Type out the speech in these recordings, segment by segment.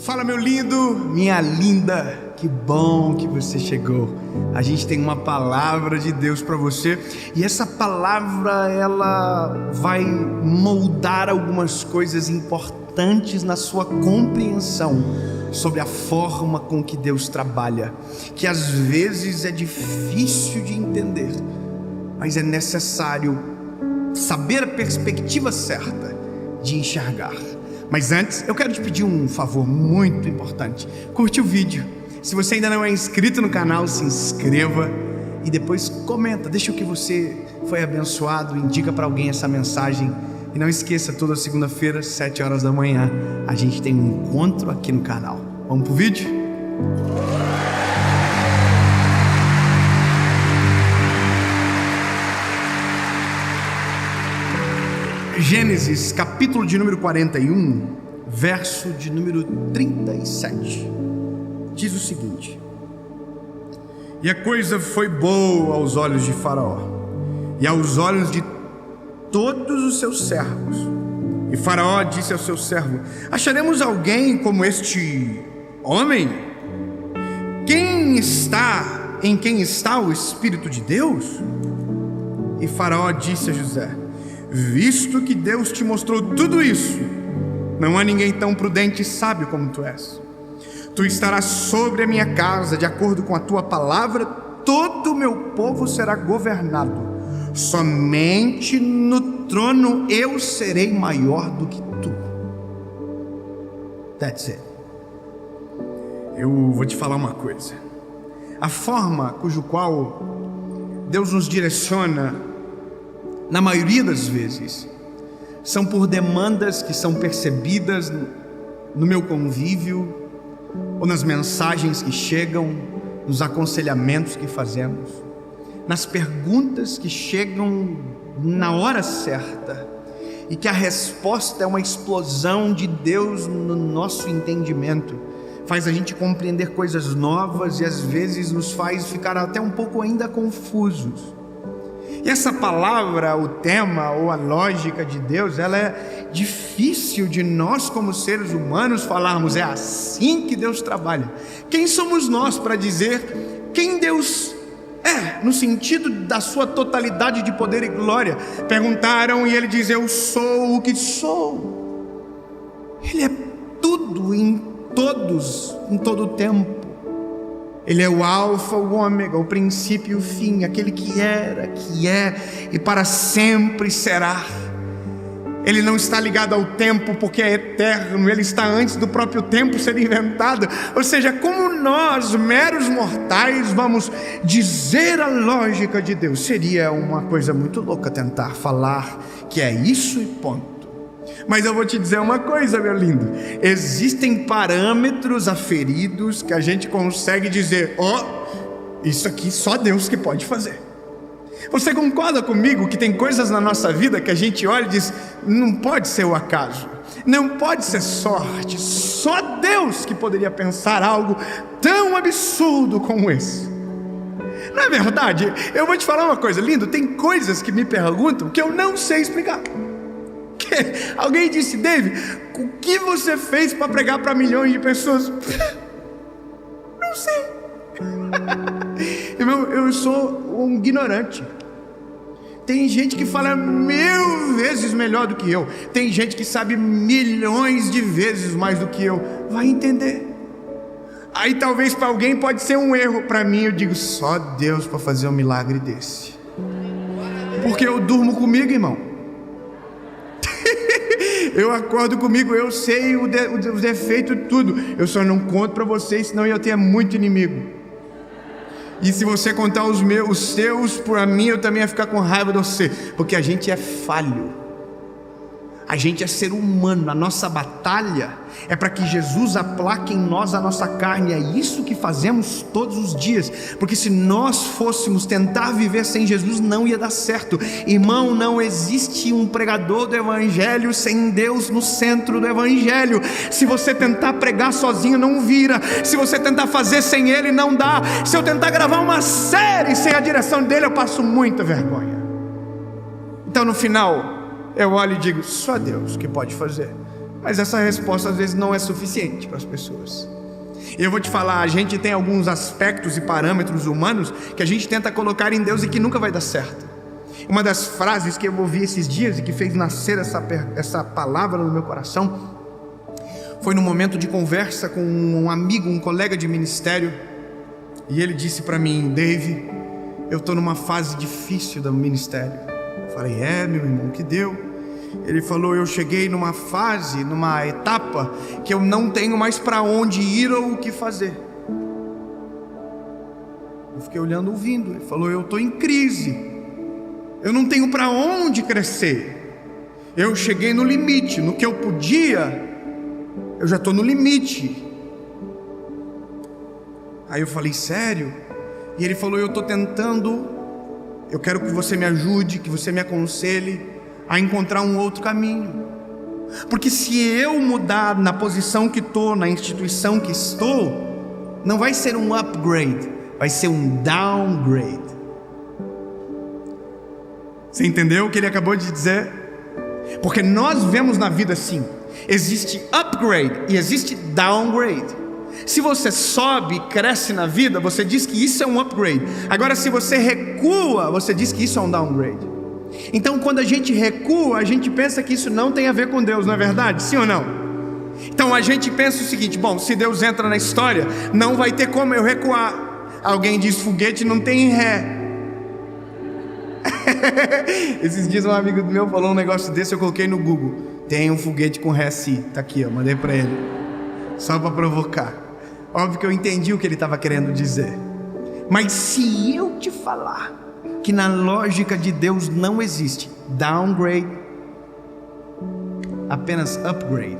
Fala, meu lindo, minha linda, que bom que você chegou. A gente tem uma palavra de Deus para você, e essa palavra ela vai moldar algumas coisas importantes na sua compreensão sobre a forma com que Deus trabalha, que às vezes é difícil de entender, mas é necessário saber a perspectiva certa de enxergar. Mas antes, eu quero te pedir um favor muito importante. Curte o vídeo. Se você ainda não é inscrito no canal, se inscreva. E depois comenta, deixa o que você foi abençoado, indica para alguém essa mensagem. E não esqueça, toda segunda-feira, 7 horas da manhã, a gente tem um encontro aqui no canal. Vamos pro vídeo? Gênesis, capítulo de número 41, verso de número 37, diz o seguinte: E a coisa foi boa aos olhos de Faraó, e aos olhos de todos os seus servos. E Faraó disse ao seu servo: Acharemos alguém como este homem? Em quem está o Espírito de Deus? E Faraó disse a José: Visto que Deus te mostrou tudo isso, não há ninguém tão prudente e sábio como tu és. Tu estarás sobre a minha casa, de acordo com a tua palavra, todo o meu povo será governado. Somente no trono eu serei maior do que tu. That's it. Eu vou te falar uma coisa. A forma cujo qual Deus nos direciona, na maioria das vezes, são por demandas que são percebidas no meu convívio, ou nas mensagens que chegam, nos aconselhamentos que fazemos, nas perguntas que chegam na hora certa, e que a resposta é uma explosão de Deus no nosso entendimento, faz a gente compreender coisas novas e às vezes nos faz ficar até um pouco ainda confusos. E essa palavra, o tema ou a lógica de Deus, ela é difícil de nós como seres humanos falarmos. É assim que Deus trabalha. Quem somos nós para dizer quem Deus é, no sentido da sua totalidade de poder e glória? Perguntaram e ele diz: eu sou o que sou. Ele é tudo em todos, em todo o tempo. Ele é o alfa, o ômega, o princípio e o fim, aquele que era, que é e para sempre será. Ele não está ligado ao tempo porque é eterno, ele está antes do próprio tempo ser inventado. Ou seja, como nós, meros mortais, vamos dizer a lógica de Deus? Seria uma coisa muito louca tentar falar que é isso e ponto. Mas eu vou te dizer uma coisa, meu lindo: existem parâmetros aferidos que a gente consegue dizer: isso aqui só Deus que pode fazer. Você concorda comigo que tem coisas na nossa vida que a gente olha e diz: não pode ser o acaso, não pode ser sorte, só Deus que poderia pensar algo tão absurdo como esse? Não é verdade? Eu vou te falar uma coisa, lindo: tem coisas que me perguntam que eu não sei explicar. Alguém disse: David, o que você fez para pregar para milhões de pessoas? Não sei. Eu sou um ignorante. Tem gente que fala 1000 vezes melhor do que eu. Tem gente que sabe milhões de vezes mais do que eu. Vai entender. Aí talvez para alguém pode ser um erro. Para mim eu digo: só Deus para fazer um milagre desse. Porque eu durmo comigo, irmão. Eu acordo comigo, eu sei o defeito de tudo. Eu só não conto para vocês, senão eu tenho muito inimigo. E se você contar os seus para mim, eu também ia ficar com raiva de você. Porque a gente é falho. A gente é ser humano. A nossa batalha é para que Jesus aplaque em nós a nossa carne. É isso que fazemos todos os dias. Porque se nós fôssemos tentar viver sem Jesus, não ia dar certo. Irmão, não existe um pregador do evangelho sem Deus no centro do evangelho. Se você tentar pregar sozinho, não vira. Se você tentar fazer sem Ele, não dá. Se eu tentar gravar uma série sem a direção dele, eu passo muita vergonha. Então no final eu olho e digo: só Deus que pode fazer. Mas essa resposta às vezes não é suficiente para as pessoas. E eu vou te falar, a gente tem alguns aspectos e parâmetros humanos que a gente tenta colocar em Deus e que nunca vai dar certo. Uma das frases que eu ouvi esses dias e que fez nascer essa palavra no meu coração foi num momento de conversa com um amigo, um colega de ministério, e ele disse para mim: Dave, eu estou numa fase difícil do ministério. Eu falei: meu irmão, que deu? Ele falou: eu cheguei numa fase, numa etapa que eu não tenho mais para onde ir ou o que fazer. Eu fiquei olhando, ouvindo. Ele falou: eu estou em crise, eu não tenho para onde crescer, eu cheguei no limite, no que eu podia, eu já estou no limite. Aí eu falei: sério? E ele falou: eu estou tentando, eu quero que você me ajude, que você me aconselhe a encontrar um outro caminho. Porque se eu mudar na posição que estou, na instituição que estou, não vai ser um upgrade, vai ser um downgrade. Você entendeu o que ele acabou de dizer? Porque nós vemos na vida assim: existe upgrade e existe downgrade. Se você sobe e cresce na vida, você diz que isso é um upgrade. Agora, se você recua, você diz que isso é um downgrade. Então, quando a gente recua, a gente pensa que isso não tem a ver com Deus, não é verdade? Sim ou não? Então a gente pensa o seguinte: bom, se Deus entra na história, não vai ter como eu recuar. Alguém diz foguete não tem ré. Esses dias um amigo meu falou um negócio desse, eu coloquei no Google: tem um foguete com ré sim. Tá aqui, ó, mandei pra ele, só para provocar. Óbvio que eu entendi o que ele estava querendo dizer. Mas se eu te falar que na lógica de Deus não existe downgrade, apenas upgrade,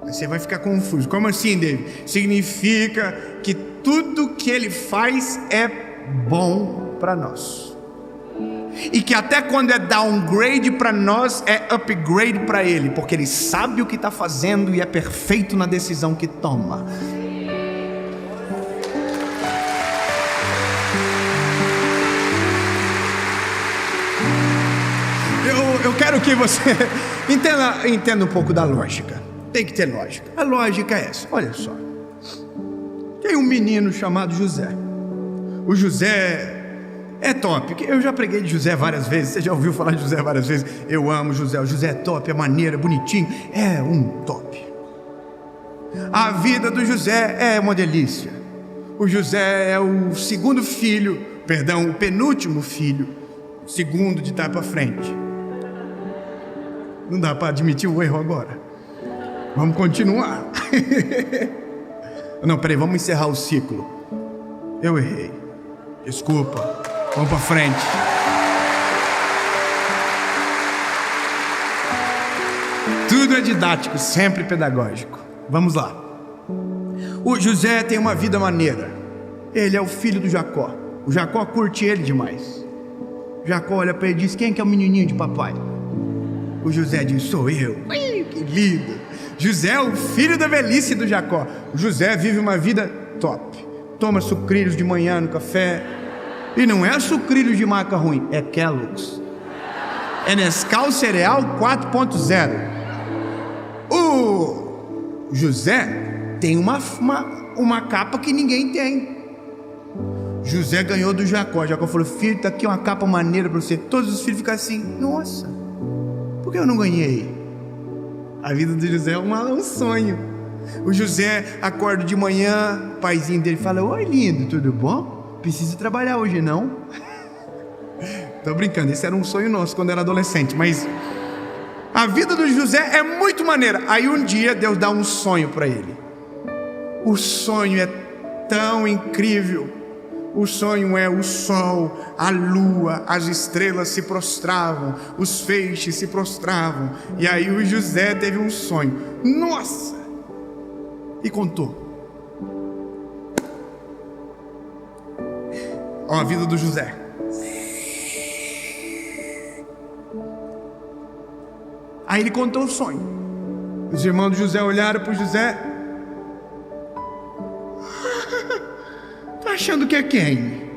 você vai ficar confuso. Como assim, David? Significa que tudo que Ele faz é bom para nós, e que até quando é downgrade para nós, é upgrade para Ele, porque Ele sabe o que está fazendo e é perfeito na decisão que toma. Eu quero que você entenda um pouco da lógica. Tem que ter lógica. A lógica é essa: olha só, tem um menino chamado José. O José é top. Eu já preguei de José várias vezes. Você já ouviu falar de José várias vezes? Eu amo José. O José é top, é maneiro, é bonitinho, é um top. A vida do José é uma delícia. O José é o segundo filho, perdão, o penúltimo filho, segundo de trás para frente. Não dá para admitir o erro agora. Vamos continuar. Não, peraí, vamos encerrar o ciclo. Eu errei, desculpa. Vamos para frente. Tudo é didático, sempre pedagógico. Vamos lá. O José tem uma vida maneira. Ele é o filho do Jacó. O Jacó curte ele demais. Jacó olha para ele e diz: quem que é o menininho de papai? O José diz: sou eu. Que lindo. José é o filho da velhice do Jacó. O José vive uma vida top. Toma sucrilhos de manhã no café. E não é sucrilhos de marca ruim, é Kellogg's. É Nescau Cereal 4.0. O José tem uma capa que ninguém tem. José ganhou do Jacó. Jacó falou: filho, tá aqui uma capa maneira para você. Todos os filhos ficam assim: nossa, por que eu não ganhei? A vida do José é um sonho. O José acorda de manhã, o paizinho dele fala: oi lindo, tudo bom? Precisa trabalhar hoje não? Tô brincando, esse era um sonho nosso quando era adolescente. Mas a vida do José é muito maneira. Aí um dia Deus dá um sonho para ele. O sonho é tão incrível. O sonho é o sol, a lua, as estrelas se prostravam, os feixes se prostravam. E aí o José teve um sonho. Nossa! E contou. Ó, a vida do José. Aí ele contou o sonho. Os irmãos do José olharam para o José. Tá achando que é quem?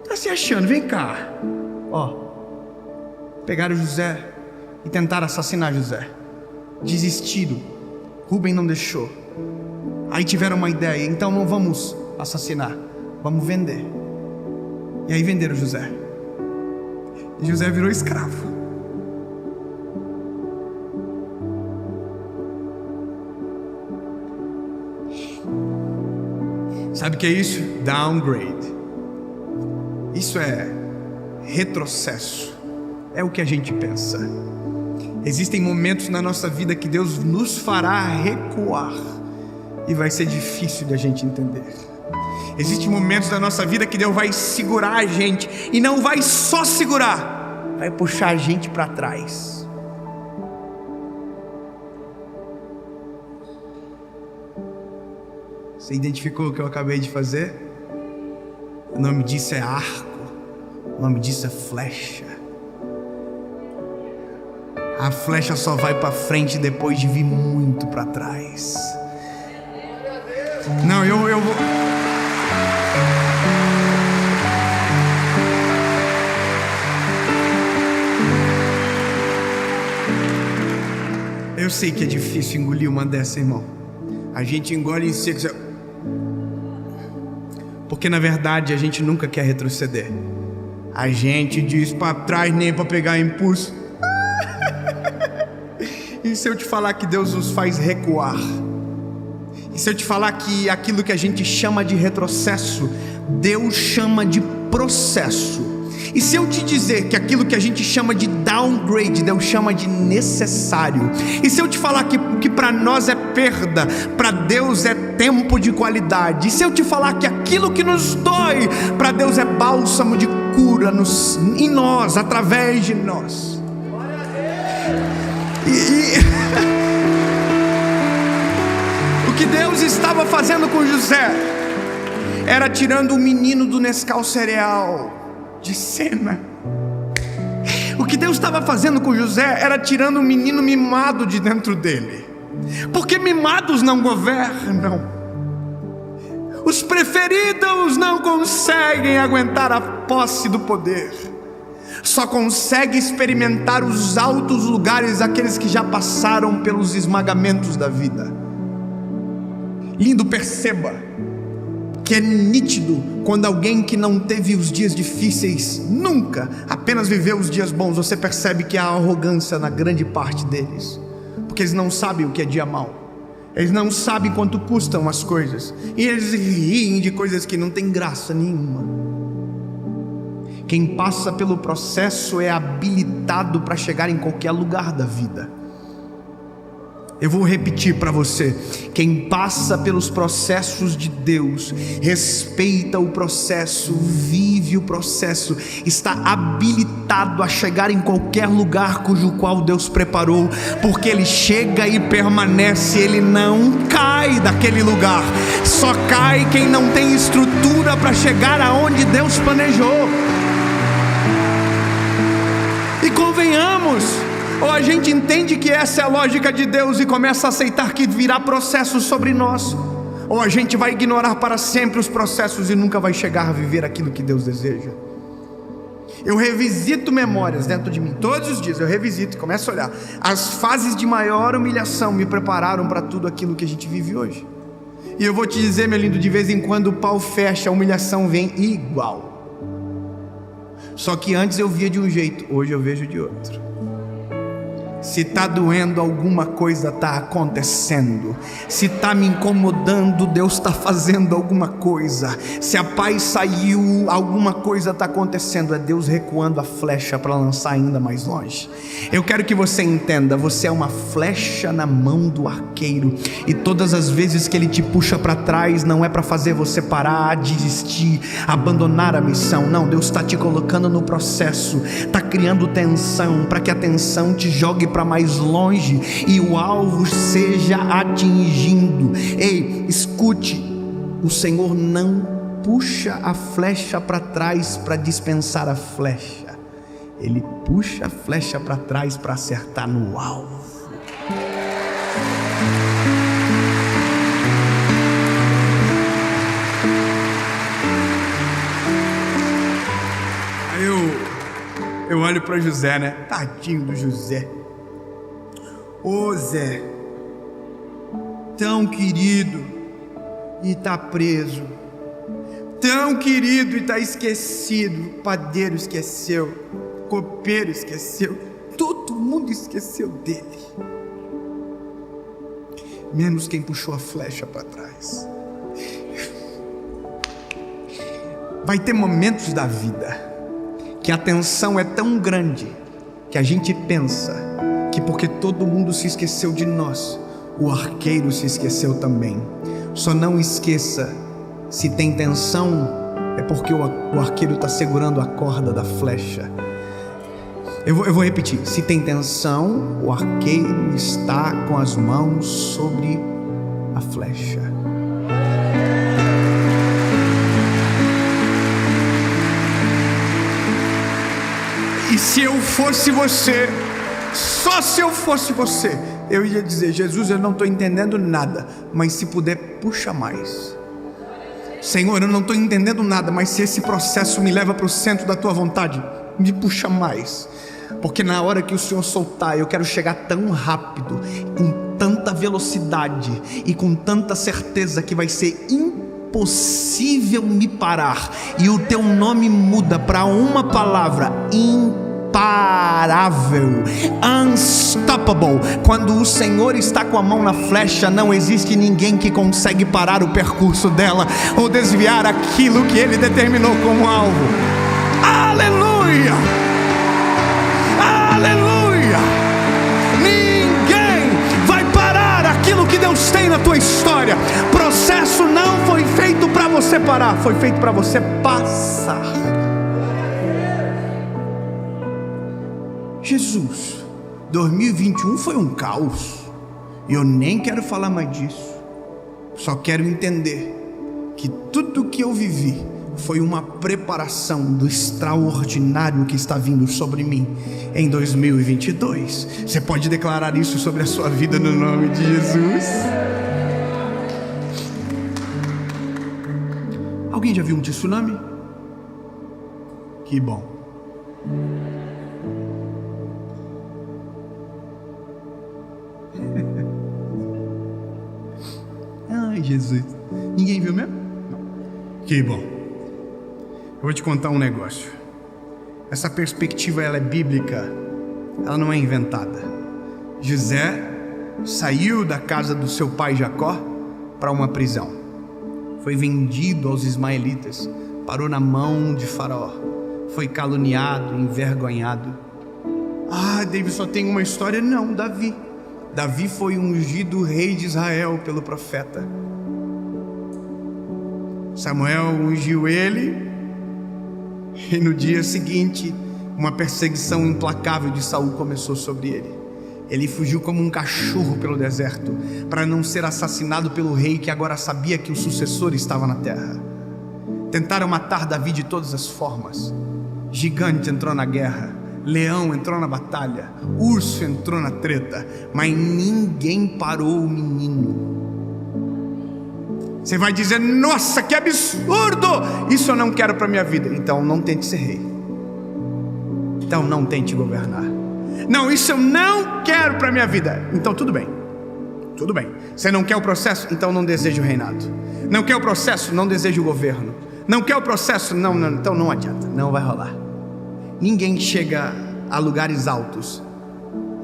Tá se achando, vem cá. Ó, pegaram o José, e tentaram assassinar José. Desistiram. Rubem não deixou. Aí tiveram uma ideia: então não vamos assassinar, vamos vender. E aí venderam José. E José virou escravo. Sabe o que é isso? Downgrade. Isso é retrocesso. É o que a gente pensa. Existem momentos na nossa vida que Deus nos fará recuar, e vai ser difícil de a gente entender. Existem momentos da nossa vida que Deus vai segurar a gente, e não vai só segurar, vai puxar a gente para trás. Você identificou o que eu acabei de fazer? O nome disso é arco. O nome disso é flecha. A flecha só vai para frente depois de vir muito para trás. Não, eu vou... Eu sei que é difícil engolir uma dessa, irmão. A gente engole em seco, porque na verdade a gente nunca quer retroceder. A gente diz para trás nem para pegar impulso. E se eu te falar que Deus nos faz recuar? E se eu te falar que aquilo que a gente chama de retrocesso, Deus chama de processo? E se eu te dizer que aquilo que a gente chama de downgrade, Deus chama de necessário? E se eu te falar que para nós é perda, para Deus é tempo de qualidade? E se eu te falar que aquilo que nos dói, para Deus é bálsamo de cura em nós, através de nós? O que Deus estava fazendo com José era tirando o menino do Nescau cereal de cena. O que Deus estava fazendo com José era tirando o menino mimado de dentro dele, porque mimados não governam. Os preferidos não conseguem aguentar a posse do poder. Só consegue experimentar os altos lugares aqueles que já passaram pelos esmagamentos da vida. Lindo, perceba que é nítido quando alguém que não teve os dias difíceis nunca, apenas viveu os dias bons, você percebe que há arrogância na grande parte deles, porque eles não sabem o que é dia mau. Eles não sabem quanto custam as coisas, e eles riem de coisas que não tem graça nenhuma. Quem passa pelo processo é habilitado para chegar em qualquer lugar da vida. Eu vou repetir para você: quem passa pelos processos de Deus, respeita o processo, vive o processo, está habilitado a chegar em qualquer lugar cujo qual Deus preparou, porque ele chega e permanece, ele não cai daquele lugar. Só cai quem não tem estrutura para chegar aonde Deus planejou. E convenhamos, ou a gente entende que essa é a lógica de Deus e começa a aceitar que virá processos sobre nós, ou a gente vai ignorar para sempre os processos e nunca vai chegar a viver aquilo que Deus deseja. Eu revisito memórias dentro de mim, todos os dias eu revisito e começo a olhar. As fases de maior humilhação me prepararam para tudo aquilo que a gente vive hoje. E eu vou te dizer, meu lindo, de vez em quando o pau fecha, a humilhação vem igual. Só que antes eu via de um jeito, hoje eu vejo de outro. Se está doendo, alguma coisa está acontecendo. Se está me incomodando, Deus está fazendo alguma coisa. Se a paz saiu, alguma coisa está acontecendo. É Deus recuando a flecha para lançar ainda mais longe. Eu quero que você entenda: você é uma flecha na mão do arqueiro, e todas as vezes que ele te puxa para trás, não é para fazer você parar, desistir, abandonar a missão. Não, Deus está te colocando no processo, está criando tensão, para que a tensão te jogue para mais longe e o alvo seja atingido. Ei, escute: o Senhor não puxa a flecha para trás para dispensar a flecha, Ele puxa a flecha para trás para acertar no alvo. Aí eu olho para José, né? Tadinho do José. Ô Zé, tão querido e tá preso, tão querido e tá esquecido. O padeiro esqueceu, o copeiro esqueceu, todo mundo esqueceu dele, menos quem puxou a flecha para trás. Vai ter momentos da vida que a tensão é tão grande que a gente pensa que porque todo mundo se esqueceu de nós, o arqueiro se esqueceu também. Só não esqueça, se tem tensão, é porque o arqueiro está segurando a corda da flecha. Eu vou repetir: se tem tensão, o arqueiro está com as mãos sobre a flecha. E se eu fosse você, só se eu fosse você, eu ia dizer: Jesus, eu não estou entendendo nada, mas se puder, puxa mais. Senhor, eu não estou entendendo nada, mas se esse processo me leva para o centro da tua vontade, me puxa mais. Porque na hora que o Senhor soltar, eu quero chegar tão rápido, com tanta velocidade e com tanta certeza que vai ser impossível me parar. E o teu nome muda para uma palavra: imparável, unstoppable. Quando o Senhor está com a mão na flecha, não existe ninguém que consegue parar o percurso dela ou desviar aquilo que Ele determinou como alvo. Aleluia! Aleluia! Ninguém vai parar aquilo que Deus tem na tua história. Processo não foi feito para você parar, foi feito para você passar. Jesus, 2021 foi um caos, e eu nem quero falar mais disso. Só quero entender que tudo que eu vivi foi uma preparação do extraordinário que está vindo sobre mim em 2022. Você pode declarar isso sobre a sua vida no nome de Jesus? Alguém já viu um tsunami? Que bom. Ai, Jesus. Ninguém viu mesmo? Não. Que bom. Eu vou te contar um negócio. Essa perspectiva, ela é bíblica, ela não é inventada. José saiu da casa do seu pai Jacó para uma prisão. Foi vendido aos ismaelitas, parou na mão de Faraó, foi caluniado, envergonhado. Ah, David só tem uma história? Não, Davi. Davi foi ungido rei de Israel pelo profeta. Samuel ungiu ele, e no dia seguinte, uma perseguição implacável de Saul começou sobre ele. Ele fugiu como um cachorro pelo deserto, para não ser assassinado pelo rei que agora sabia que o sucessor estava na terra. Tentaram matar Davi de todas as formas. Gigante entrou na guerra, leão entrou na batalha, urso entrou na treta, mas ninguém parou o menino. Você vai dizer: nossa, que absurdo! Isso eu não quero para minha vida. Então não tente ser rei. Então não tente governar. Não, isso eu não quero para minha vida. Então tudo bem. Tudo bem. Você não quer o processo? Então não deseja o reinado. Não quer o processo? Não deseja o governo. Não quer o processo? Não, então não adianta. Não vai rolar. Ninguém chega a lugares altos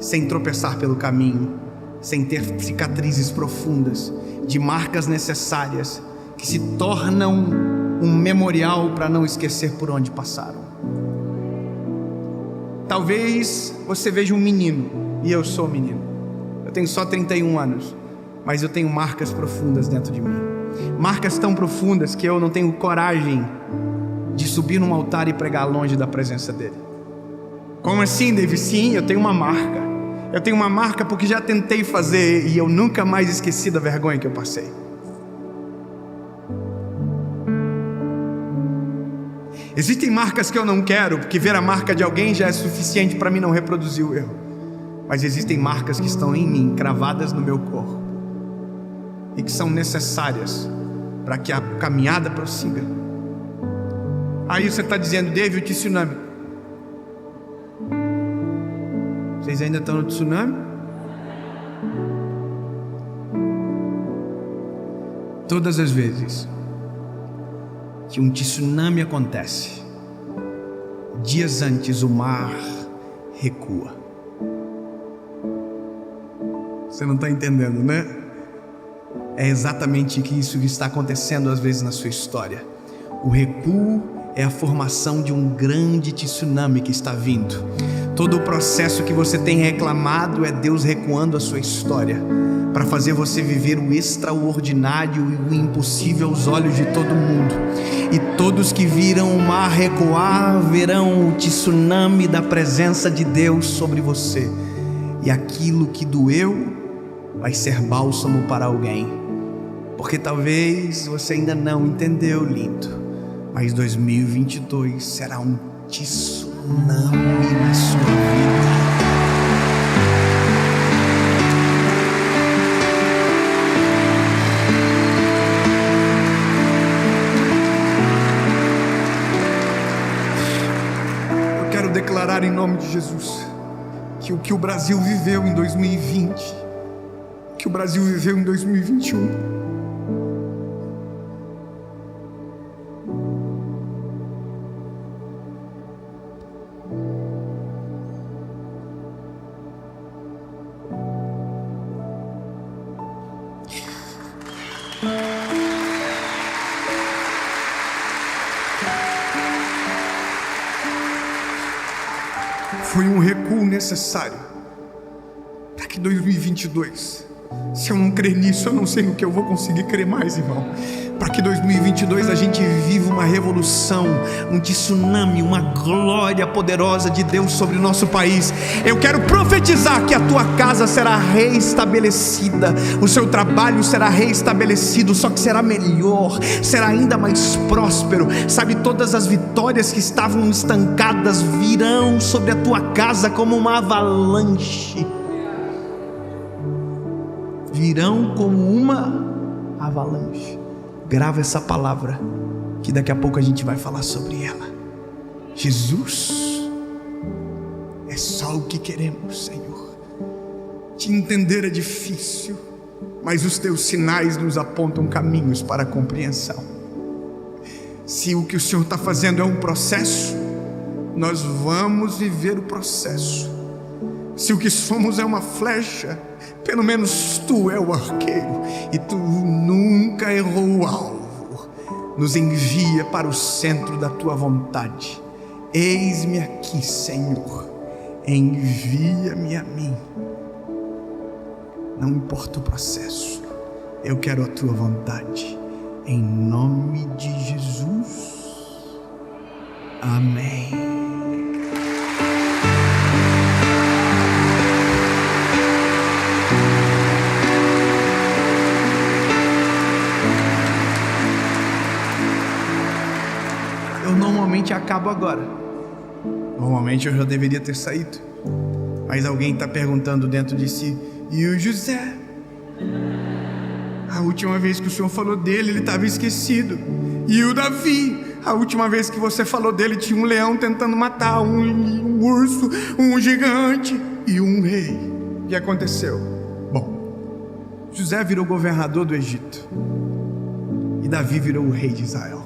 sem tropeçar pelo caminho, sem ter cicatrizes profundas, de marcas necessárias que se tornam um memorial para não esquecer por onde passaram. Talvez você veja um menino, e eu sou menino. Eu tenho só 31 anos, mas eu tenho marcas profundas dentro de mim. Marcas tão profundas que eu não tenho coragem de subir num altar e pregar longe da presença dele. Como assim, David? Sim, eu tenho uma marca. Eu tenho uma marca porque já tentei fazer e eu nunca mais esqueci da vergonha que eu passei. Existem marcas que eu não quero, porque ver a marca de alguém já é suficiente para mim não reproduzir o erro. Mas existem marcas que estão em mim, cravadas no meu corpo, e que são necessárias para que a caminhada prossiga. Aí você está dizendo: David, o tsunami. Vocês ainda estão no tsunami? Todas as vezes que um tsunami acontece, dias antes o mar recua. Você não está entendendo, né? É exatamente isso que está acontecendo às vezes na sua história. O recuo é a formação de um grande tsunami que está vindo. Todo o processo que você tem reclamado é Deus recuando a sua história, para fazer você viver o extraordinário e o impossível aos olhos de todo mundo. E todos que viram o mar recuar verão o tsunami da presença de Deus sobre você. E aquilo que doeu vai ser bálsamo para alguém. Porque talvez você ainda não entendeu, lindo, mas 2022 será um tsunami na sua vida. Eu quero declarar em nome de Jesus que o que o Brasil viveu em 2020, o que o Brasil viveu em 2021, foi um recuo necessário para que 2022, se eu não crer nisso, eu não sei no que eu vou conseguir crer mais, irmão. Para que 2022 a gente viva uma revolução, um tsunami, uma glória poderosa de Deus sobre o nosso país. Eu quero profetizar que a tua casa será reestabelecida, o seu trabalho será reestabelecido, só que será melhor, será ainda mais próspero. Sabe, todas as vitórias que estavam estancadas virão sobre a tua casa como uma avalanche. Virão como uma avalanche. Grava essa palavra, que daqui a pouco a gente vai falar sobre ela. Jesus, é só o que queremos, Senhor. Te entender é difícil, mas os teus sinais nos apontam caminhos para a compreensão. Se o que o Senhor está fazendo é um processo, nós vamos viver o processo. Se o que somos é uma flecha, pelo menos tu é o arqueiro, e tu nunca errou o alvo. Nos envia para o centro da tua vontade. Eis-me aqui, Senhor, envia-me a mim. Não importa o processo, eu quero a tua vontade, em nome de Jesus, amém. Normalmente acabo agora. Normalmente eu já deveria ter saído, mas alguém está perguntando dentro de si: e o José? A última vez que o Senhor falou dele, ele estava esquecido. E o Davi? A última vez que você falou dele, tinha um leão tentando matar, um urso, um gigante e um rei. O que aconteceu? Bom, José virou governador do Egito e Davi virou o rei de Israel.